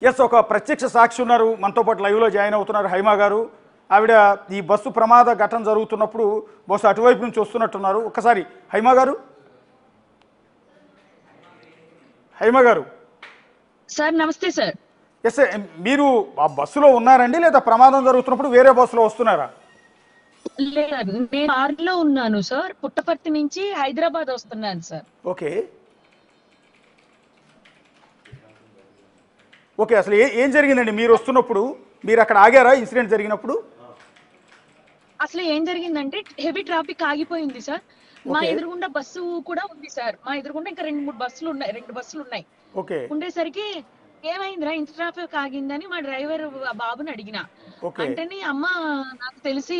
Yes ఒక ప్రత్యక్ష సాక్షి ఉన్నారు మనతో పాటు లైవ్లో జాయిన్ అవుతున్నారు హైమా గారు. ఆవిడ ఈ బస్సు ప్రమాద ఘటన జరుగుతున్నప్పుడు బస్సు అటువైపు నుంచి వస్తున్నట్టున్నారు. ఒక్కసారి హైమా గారు. హైమా గారు సార్ నమస్తే సార్. ఎస్ మీరు ఆ బస్సులో ఉన్నారండి లేదా ప్రమాదం జరుగుతున్నప్పుడు వేరే బస్సులో వస్తున్నారా? లేదు, నేను కారులో ఉన్నాను సార్. పుట్టపర్తి నుంచి హైదరాబాద్ వస్తున్నాను సార్. ఓకే ఓకే అసలు ఏం జరిగిందండి మీరు వస్తున్నప్పుడు? మీరు అక్కడ ఆగారా ఇన్సిడెంట్ జరిగినప్పుడు? అసలు ఏం జరిగిందంటే హెవీ ట్రాఫిక్ ఆగిపోయింది సార్. మా ఓకే ఎదురుగుండా బస్సు కూడా ఉంది సార్. మా ఎదురుగుండా ఇంకా రెండు బస్సులు ఉన్నాయి. ఓకే ఉండేసరికి ఏమైందిరా ఇంత ట్రాఫిక్ ఆగిందని మా డ్రైవర్ బాబుని అడిగిన. ఓకే అంటేనే అమ్మ నాకు తెలిసి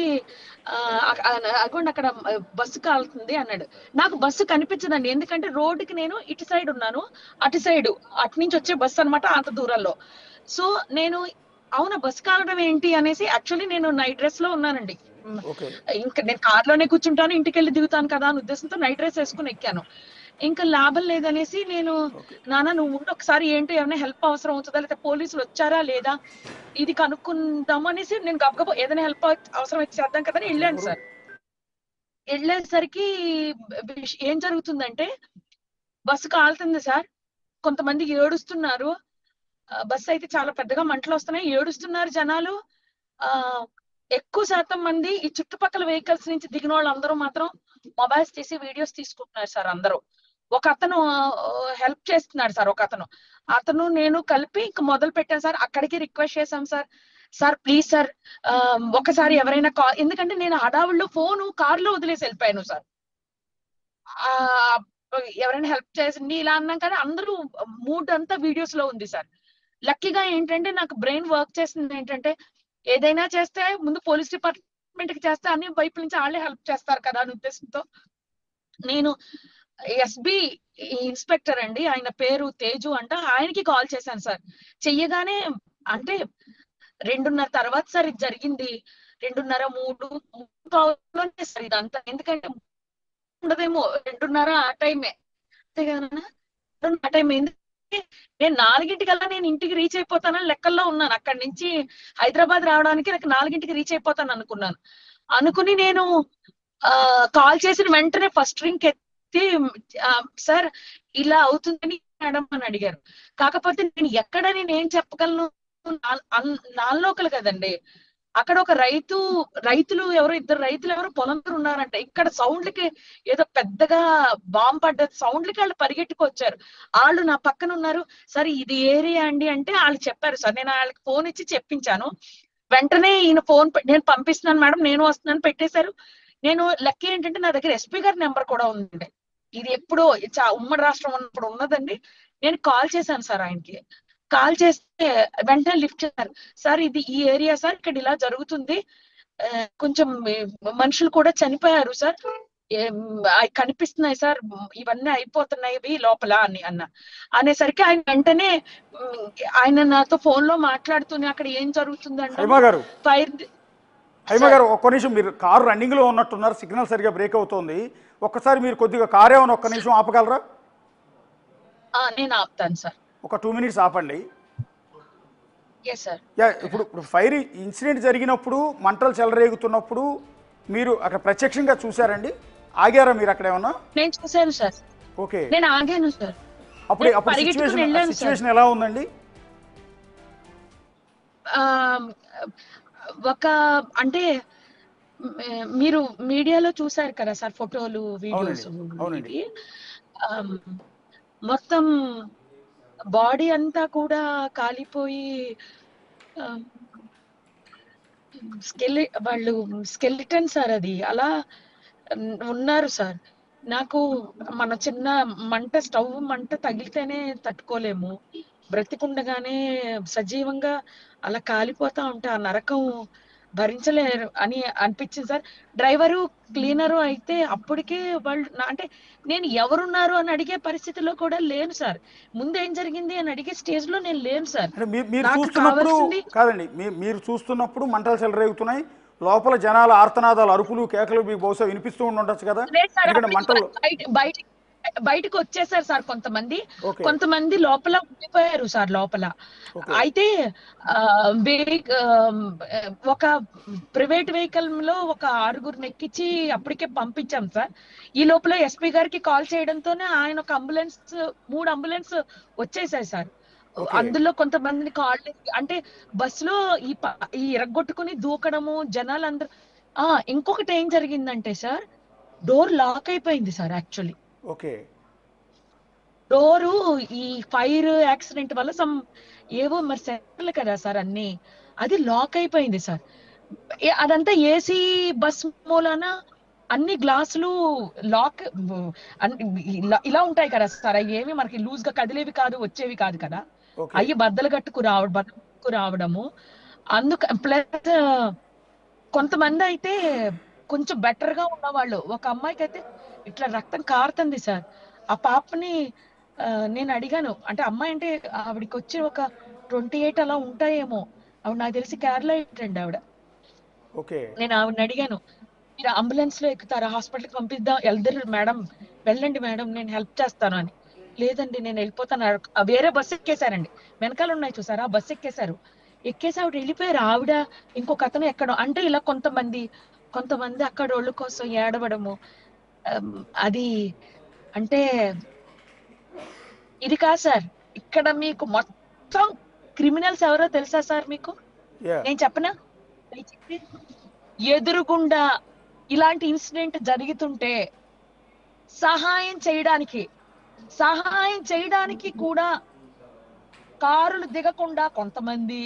అక్కడ అక్కడ బస్సు కాలుతుంది అన్నాడు. నాకు బస్సు కనిపించదండి, ఎందుకంటే రోడ్డుకి నేను ఇటు సైడ్ ఉన్నాను, అటు నుంచి వచ్చే బస్సు అనమాట అంత దూరంలో. సో నేను అవునా బస్సు కాలడం ఏంటి అనేసి, యాక్చువల్లీ నేను నైట్ డ్రెస్ లో ఉన్నానండి. ఓకే ఇంకా నేను కార్లోనే కూర్చుంటాను, ఇంటికి వెళ్ళి దిగుతాను కదా అని ఉద్దేశంతో నైట్ డ్రెస్ వేసుకుని ఎక్కాను. ఇంకా లాభం లేదనేసి నేను, ఓకే నాన్న నువ్వు ఉండి ఒకసారి ఏంటో ఏమైనా హెల్ప్ అవసరం అవుతుందా, లేదా పోలీసులు వచ్చారా లేదా ఇది కనుక్కుందాం అనేసి నేను గబగబా ఏదైనా హెల్ప్ అవసరం అయితే చేద్దాం కదా అని వెళ్ళాను సార్. వెళ్ళేసరికి ఏం జరుగుతుందంటే బస్సు కాలుతుంది సార్. కొంతమంది ఏడుస్తున్నారు. బస్సు అయితే చాలా పెద్దగా మంటలు వస్తున్నాయి, ఏడుస్తున్నారు జనాలు. ఆ ఎక్కువ శాతం మంది ఈ చుట్టుపక్కల వెహికల్స్ నుంచి దిగిన వాళ్ళందరూ మాత్రం మొబైల్స్ తీసి వీడియోస్ తీసుకుంటున్నారు సార్. అందరూ ఒక అతను హెల్ప్ చేస్తున్నాడు సార్. అతను నేను కలిపి ఇంక మొదలు పెట్టాను సార్. అక్కడికి రిక్వెస్ట్ చేశాం సార్. సార్ ప్లీజ్ సార్ ఒకసారి ఎవరైనా కాల్, ఎందుకంటే నేను హడావుల్లో ఫోను కారులో వదిలేసి వెళ్ళిపోయాను సార్. ఆ ఎవరైనా హెల్ప్ చేసింది ఇలా అన్నాం కానీ అందరూ మూడ్ అంతా వీడియోస్ లో ఉంది సార్. లక్కీగా ఏంటంటే నాకు బ్రెయిన్ వర్క్ చేసింది ఏంటంటే, ఏదైనా చేస్తే ముందు పోలీస్ డిపార్ట్మెంట్ కి చేస్తే అన్ని వైపుల నుంచి వాళ్ళే హెల్ప్ చేస్తారు కదా అనే ఉద్దేశంతో నేను ఎస్బి ఇన్స్పెక్టర్ అండి, ఆయన పేరు తేజు అంట, ఆయనకి కాల్ చేశాను సార్. చెయ్యగానే అంటే 2:30 తర్వాత సార్ ఇది జరిగింది. 2:30, 3 సార్ ఇదంతా. ఎందుకంటే ఉండదేమో 2:30 ఆ టైమే, అంతే కదా ఆ టైం. ఎందుకంటే నేను 4ంటికల్లా నేను ఇంటికి రీచ్ అయిపోతానని లెక్కల్లో ఉన్నాను. అక్కడి నుంచి హైదరాబాద్ రావడానికి నాకు 4ంటికి రీచ్ అయిపోతాను అనుకుని నేను కాల్ చేసిన వెంటనే ఫస్ట్ రింగ్ ఎత్తి సార్ ఇలా అవుతుందని మేడం అని అడిగారు. కాకపోతే నేను ఎక్కడని నేను చెప్పగలను, నాలోకలు కదండి. అక్కడ ఒక రైతులు ఇద్దరు రైతులు పొలం ఉన్నారంట. ఇక్కడ సౌండ్లకి ఏదో పెద్దగా బాంబు పడ్డ సౌండ్లకి వాళ్ళు పరిగెట్టుకొచ్చారు. వాళ్ళు నా పక్కన ఉన్నారు. సరే ఇది ఏరియా అండి అంటే వాళ్ళు చెప్పారు సార్. నేను వాళ్ళకి ఫోన్ ఇచ్చి చెప్పించాను. వెంటనే ఈయన ఫోన్ నేను పంపిస్తున్నాను మేడం, నేను వస్తున్నాను పెట్టేశారు. నేను లక్కీ ఏంటంటే నా దగ్గర ఎస్పీ గారి నెంబర్ కూడా ఉందండి. ఇది ఎప్పుడో ఉమ్మడి రాష్ట్రం ఉన్నప్పుడు ఉన్నదండి. నేను కాల్ చేశాను సార్ ఆయనకి. కాల్ చేస్తే వెంటనే లిఫ్ట్ చేశారు. సార్ ఇది ఈ ఏరియా సార్, ఇక్కడ ఇలా జరుగుతుంది, కొంచెం మనుషులు కూడా చనిపోయారు సార్, కనిపిస్తున్నాయి సార్, ఇవన్నీ అయిపోతున్నాయి లోపల అనేసరికి ఆయన వెంటనే ఆయన నాతో ఫోన్ లో మాట్లాడుతూనే అక్కడ ఏం జరుగుతుందంటే ఫైర్. హైమా గారు ఒక్క నిమిషం, మీరు కారు రన్నింగ్ లో ఉన్నట్టున్నారు, సిగ్నల్ సరిగా బ్రేక్ అవుతోంది. ఒక్కసారి మీరు కొద్దిగా కారు ఏమైనా ఒక్క నిమిషం ఆపగలరా? నేను ఆపుతాను సార్, ఒక 2 minutes ఆపండి. యా ఇప్పుడు ఫైర్ ఇన్సిడెంట్ జరిగినప్పుడు మంటలు చెలరేగుతున్నప్పుడు మీరు అక్కడ ప్రత్యక్షంగా చూసారండి? ఆగారా మీరు అక్కడ ఏమన్నా? నేను చూశాను సార్. ఓకే, నేను ఆగాను సార్. అప్పుడు సిచ్యువేషన్ ఎలా ఉందండి? అంటే మీరు మీడియాలో చూసారు కదా సార్, ఫోటోలు వీడియోస్. మొత్తం బాడీ అంతా కూడా కాలిపోయి వాళ్ళు స్కెలిటన్ సార్, అది అలా ఉన్నారు సార్. నాకు మన చిన్న స్టవ్ మంట తగిలితేనే తట్టుకోలేము, బ్రతికుండగానే సజీవంగా అలా కాలిపోతా ఉంటే ఆ నరకం భరించలేరు అని అనిపించింది సార్. డ్రైవరు క్లీనరు అయితే అప్పటికే వాళ్ళు అంటే నేను ఎవరున్నారు అని అడిగే పరిస్థితిలో కూడా లేను సార్. ముందేం జరిగింది అని అడిగే స్టేజ్ లో నేను లేను సార్. మీరు చూస్తున్నప్పుడు మంటలు చెలరేగుతున్నాయి, లోపల జనాల ఆర్తనాదాలు, అరుపులు, కేకలు మీకు బహుశా వినిపిస్తూ ఉండొచ్చు కదా? ఎందుకంటే మంటలు బయటకు వచ్చేసారు సార్ కొంతమంది. ఓకే. కొంతమంది లోపల ఉండిపోయారు సార్ లోపల. ఓకే. అయితే ఒక ప్రైవేట్ వెహికల్ లో ఒక 6గురిని ఎక్కించి అప్పటికే పంపించాం సార్. ఈ లోపల ఎస్పీ గారికి కాల్ చేయడంతోనే ఆయన ఒక అంబులెన్స్ 3 అంబులెన్స్ వచ్చేసాయి సార్. ఓకే. అందులో కొంతమందిని కాళ్ళు అంటే బస్సులో ఈ ఇరగ్గొట్టుకుని దూకడము జనాలందరూ. ఇంకొకటి ఏం జరిగిందంటే సార్, డోర్ లాక్ అయిపోయింది సార్ యాక్చువల్లీ. ఓకే. డోరు ఈ ఫైర్ యాక్సిడెంట్ వల్ల ఏవో మరి సెంటర్లు కదా సార్ అన్ని, అది లాక్ అయిపోయింది సార్. అదంతా ఏసీ బస్ మూలన అన్ని గ్లాసులు లాక్ ఇలా ఉంటాయి కదా సార్. అవి ఏమి మనకి లూజ్ గా కదిలేవి కాదు, వచ్చేవి కాదు కదా. ఓకే. అవి బద్దలు కట్టుకు రావడము. ప్లస్ కొంతమంది అయితే కొంచెం బెటర్ గా ఉన్నవాళ్ళు, ఒక అమ్మాయికి అయితే ఇట్లా రక్తం కారుతుంది సార్. ఆ పాపని నేను అడిగాను, అంటే అమ్మాయి అంటే ఆవిడకి వచ్చి ఒక 28 అలా ఉంటాయేమో. ఆవిడ నాకు తెలిసి కేరళ అండి ఆవిడ. ఓకే. నేను ఆవిడని అడిగాను, మీరు అంబులెన్స్ లో ఎక్కుతారా, హాస్పిటల్కి పంపిద్దాం, వెళ్తారు మేడం, వెళ్ళండి మేడం నేను హెల్ప్ చేస్తాను అని. లేదండి నేను వెళ్ళిపోతాను. వేరే బస్సు ఎక్కేశారండి, వెనకాల ఉన్నాయి చూసారా, ఆ బస్సు ఎక్కేశారు. ఎక్కేసి ఆవిడ వెళ్ళిపోయారు. ఆవిడ ఇంకొక అతను ఎక్కడం, అంటే ఇలా కొంతమంది అక్కడ వాళ్ళ కోసం ఏడవడము. అది అంటే ఇది కాదు సార్. ఇక్కడ మీకు మొత్తం క్రిమినల్స్ ఎవరో తెలుసా సార్ మీకు? నేను చెప్పనా? ఎదురుగుండా ఇలాంటి ఇన్సిడెంట్ జరుగుతుంటే సహాయం చేయడానికి కూడా కారులు దిగకుండా కొంతమంది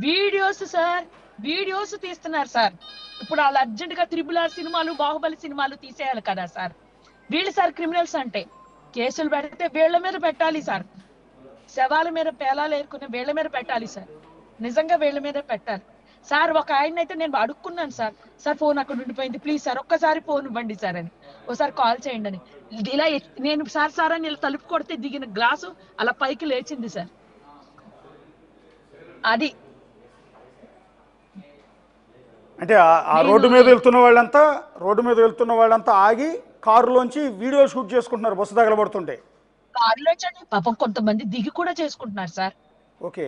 వీడియోస్ తీస్తున్నారు సార్. ఇప్పుడు వాళ్ళు అర్జెంట్ గా RRR సినిమాలు, బాహుబలి సినిమాలు తీసేయాలి కదా సార్. వీళ్ళు సార్ క్రిమినల్స్ అంటే. కేసులు పెడితే వీళ్ళ మీద పెట్టాలి సార్. శవాల మీద పేలాలు ఏరుకునే వీళ్ళ మీద పెట్టాలి సార్. నిజంగా వీళ్ళ మీద పెట్టాలి సార్. ఒక ఆయన అయితే నేను అడుక్కున్నాను సార్, ఫోన్ అక్కడ ఉండిపోయింది, ప్లీజ్ సార్ ఒక్కసారి ఫోన్ ఇవ్వండి సార్ అని, ఒకసారి కాల్ చేయండి అని. ఇలా నేను సార్ అని తలుపు కొడితే దిగిన గ్లాసు అలా పైకి లేచింది సార్. అది అంటే ఆ రోడ్డు మీద వెళ్తున్న వాళ్ళంతా ఆగి కారులోంచి వీడియో షూట్ చేసుకుంటున్నారు బస్సు తగలబడుతుంటే. కారులో పాపం కొంతమంది దిగి కూడా చేసుకుంటున్నారు సార్. ఓకే.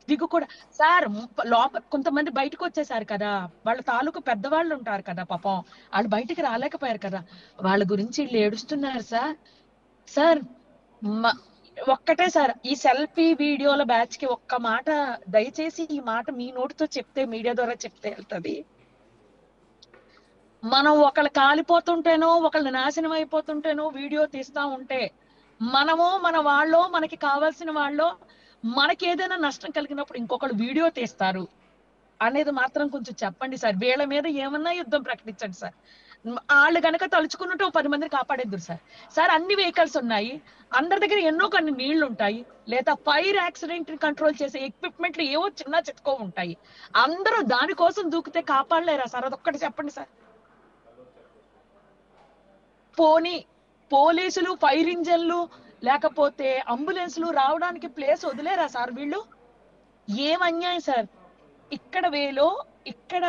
దిగు కూడా సార్. లోపల కొంతమంది బయటకు వచ్చేసారు కదా, వాళ్ళ తాలూకు పెద్దవాళ్ళు ఉంటారు కదా, పాపం వాళ్ళు బయటికి రాలేకపోయారు కదా, వాళ్ళ గురించి వీళ్ళు ఏడుస్తున్నారు సార్. ఒక్కటే సార్, ఈ సెల్ఫీ వీడియోల బ్యాచ్ కి ఒక్క మాట, దయచేసి ఈ మాట మీ నోటితో చెప్తే, మీడియా ద్వారా చెప్తే వెళ్తుంది. మనం ఒకళ్ళు కాలిపోతుంటేనో, ఒకళ్ళు నాశనం అయిపోతుంటేనో వీడియో తీస్తా ఉంటే, మనమో మన వాళ్ళో, మనకి కావాల్సిన వాళ్ళో, మనకి ఏదైనా నష్టం కలిగినప్పుడు ఇంకొకళ్ళు వీడియో తీస్తారు అనేది మాత్రం కొంచెం చెప్పండి సార్. వీళ్ళ మీద ఏమన్నా యుద్ధం ప్రకటించండి సార్. వాళ్ళు గనక తలుచుకున్నట్టు 10 మందిని కాపాడేద్దరు సార్. అన్ని వెహికల్స్ ఉన్నాయి, అందరి దగ్గర ఎన్నో కొన్ని నీళ్లు ఉంటాయి, లేదా ఫైర్ యాక్సిడెంట్ కంట్రోల్ చేసే ఎక్విప్మెంట్లు ఏవో చిన్న చిత్కో ఉంటాయి. అందరూ దానికోసం దూకితే కాపాడలేరా సార్? అదొక్కటి చెప్పండి సార్. పోనీ పోలీసులు, ఫైర్ ఇంజన్లు, లేకపోతే అంబులెన్స్లు రావడానికి ప్లేస్ వదిలేరా సార్ వీళ్ళు? ఏం అన్యాయం సార్. ఇక్కడ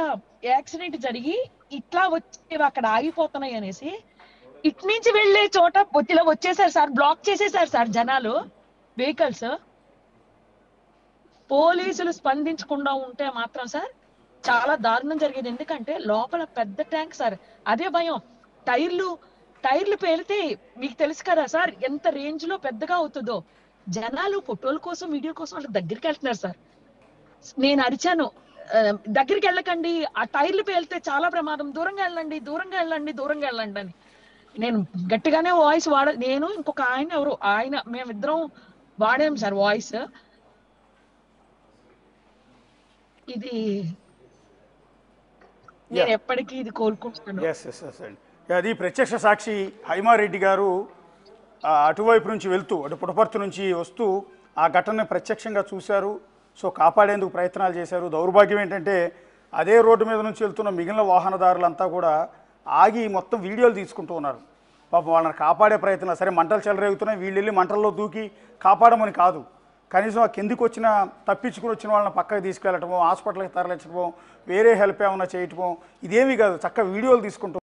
యాక్సిడెంట్ జరిగి ఇట్లా వచ్చేవి అక్కడ ఆగిపోతున్నాయి అనేసి ఇటు నుంచి వెళ్లే చోట ఇలా వచ్చేసారు సార్, బ్లాక్ చేసేసారు సార్ జనాలు, వెహికల్స్. పోలీసులు స్పందించకుండా ఉంటే మాత్రం సార్ చాలా దారుణం జరిగేది. ఎందుకంటే లోపల పెద్ద ట్యాంక్ సార్, అదే భయం. టైర్లు పేలితే మీకు తెలుసు కదా సార్ ఎంత రేంజ్ లో పెద్దగా అవుతుందో. జనాలు ఫోటోల కోసం, వీడియో కోసం వాళ్ళ దగ్గరికి వెళ్తున్నారు సార్. నేను అరిచాను, దగ్గరికి వెళ్ళకండి, ఆ టైర్లు పేలితే చాలా ప్రమాదం, దూరంగా వెళ్ళండి అని. నేను గట్టిగానే వాయిస్ నేను ఇంకొక ఆయన మేమిద్దరం వాడాం సార్ వాయిస్. ఇది నేను ఎప్పటికీ ఇది కోరుకుంటున్నాను. అది ప్రత్యక్ష సాక్షి హైమారెడ్డి గారు అటువైపు నుంచి వెళ్తూ, అటు పుట్టపర్తి నుంచి వస్తూ ఆ ఘటనని ప్రత్యక్షంగా చూశారు. సో కాపాడేందుకు ప్రయత్నాలు చేశారు. దౌర్భాగ్యం ఏంటంటే అదే రోడ్డు మీద నుంచి వెళ్తున్న మిగిలిన వాహనదారులంతా కూడా ఆగి మొత్తం వీడియోలు తీసుకుంటూ ఉన్నారు. పాపం వాళ్ళని కాపాడే ప్రయత్నం. సరే మంటలు చెలరేగుతున్నాయి, వీళ్ళు వెళ్ళి మంటల్లో దూకి కాపాడమని కాదు, కనీసం ఆ కిందికి తప్పించుకుని వచ్చిన వాళ్ళని పక్కకి తీసుకెళ్ళటమో, హాస్పిటల్కి తరలించడమో, వేరే హెల్ప్ ఏమైనా చేయటమో, ఇదేమీ కాదు, చక్కగా వీడియోలు తీసుకుంటూ